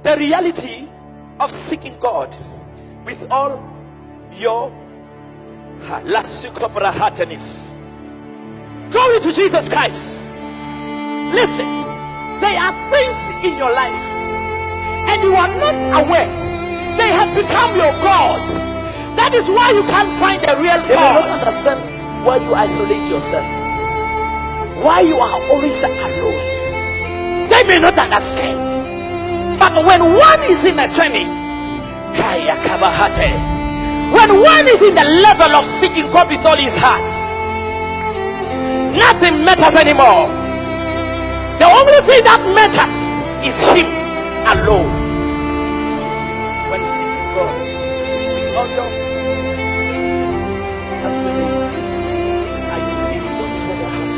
the reality of seeking God with all your heart. Glory to Jesus Christ. Listen, there are things in your life and you are not aware they have become your God. That is why you can't find a real God. They will not understand why you isolate yourself, why you are always alone. They may not understand. But when one is in a journey, when one is in the level of seeking God with all his heart, nothing matters anymore. The only thing that matters is him alone. When seeking God with all your husband, are you seeking God with all your heart?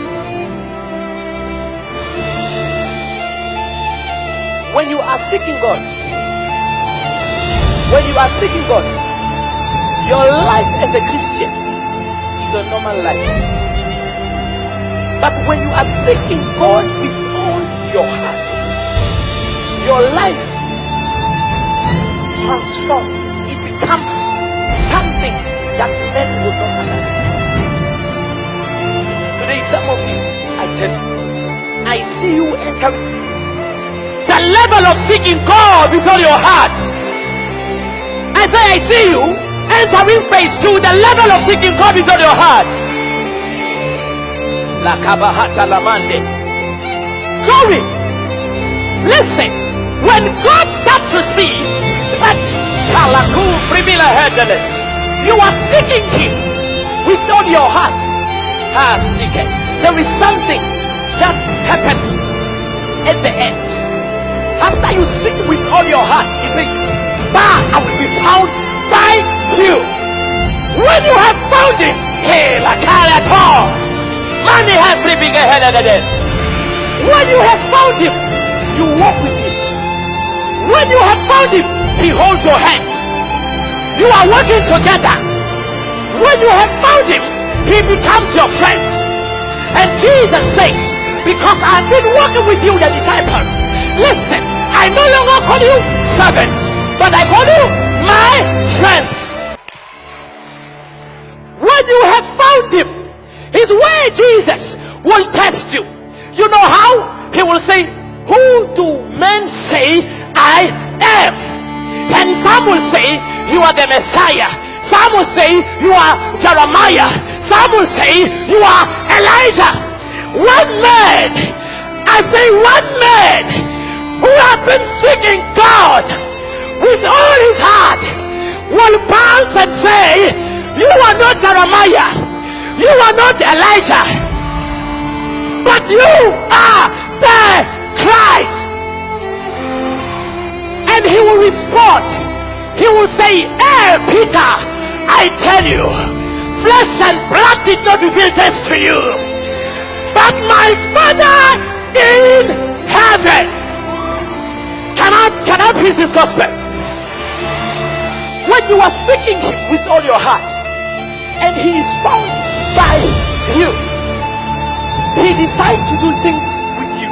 When you are seeking God, your life as a Christian is a normal life. But when you are seeking God with all your heart, your life transforms. It becomes something that men will not understand. Today, some of you, I tell you, I see you entering the level of seeking God with all your heart. I say, I see you entering phase 2, the level of seeking God with all your heart. Glory. Listen, when God starts to see that you are seeking him with all your heart, there is something that happens at the end. After you seek with all your heart, he says, I will be found by you. When you have found him, money has been ahead of this. When you have found him, you walk with him. When you have found him, he holds your hand. You are working together. When you have found him, he becomes your friend. And Jesus says, because I've been working with you, the disciples, listen, I no longer call you servants, but I call you my friends. When you have found him, his way, Jesus will test you. You know how? He will say, who do men say I am? And some will say you are the Messiah. Some will say you are Jeremiah. Some will say you are Elijah. One man, I say one man, who have been seeking God with all his heart, will bounce and say, you are not Jeremiah, you are not Elijah, but you are the Christ. And he will respond. He will say, hey Peter, I tell you, flesh and blood did not reveal this to you, but my Father in heaven. Can I preach this gospel? When you are seeking him with all your heart and he is found by you, he decides to do things with you.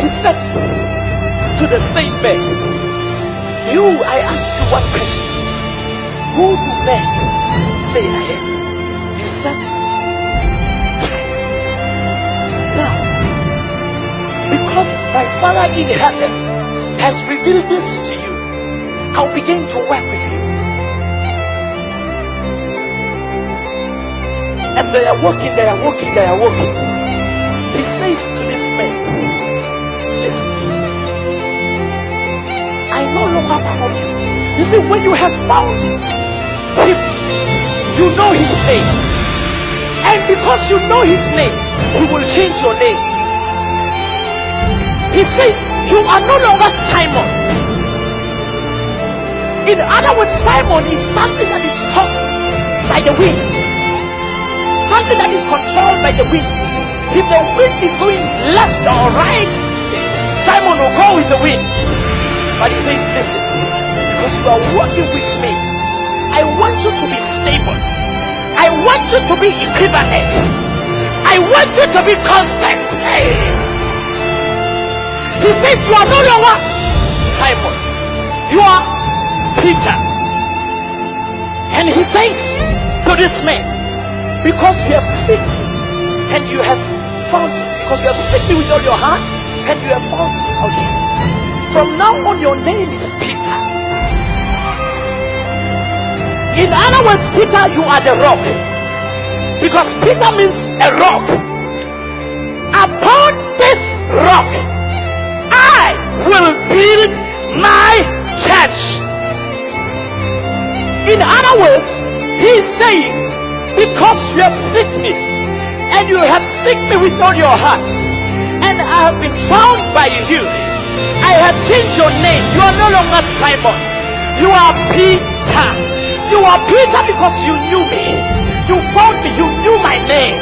He said to the same man, I ask you one question. Who do men say I am? You said Christ. Now, because my Father in heaven has revealed this to you, I'll begin to work with you. As they are walking, he says to this man, listen, I no longer call you. You see, when you have found him, you know his name. And because you know his name, he will change your name. He says, you are no longer Simon. In other words, Simon is something that is tossed by the wind, something that is controlled by the wind. If the wind is going left or right, Simon will go with the wind. But he says, listen, because you are working with me, I want you to be stable. I want you to be equivalent. I want you to be constant. Hey. He says, you are no longer Simon, you are Peter. And he says to this man, because you have seen me and you have found me, because you have seen me with all your heart and you have found me out here, from now on your name is Peter. In other words, Peter, you are the rock, because Peter means a rock. Upon this rock I will build my church. In other words, he is saying, because you have seen me and you have seen me with all your heart and I have been found by you, I have changed your name. You are no longer Simon, you are Peter. You are Peter because you knew me, you found me, you knew my name.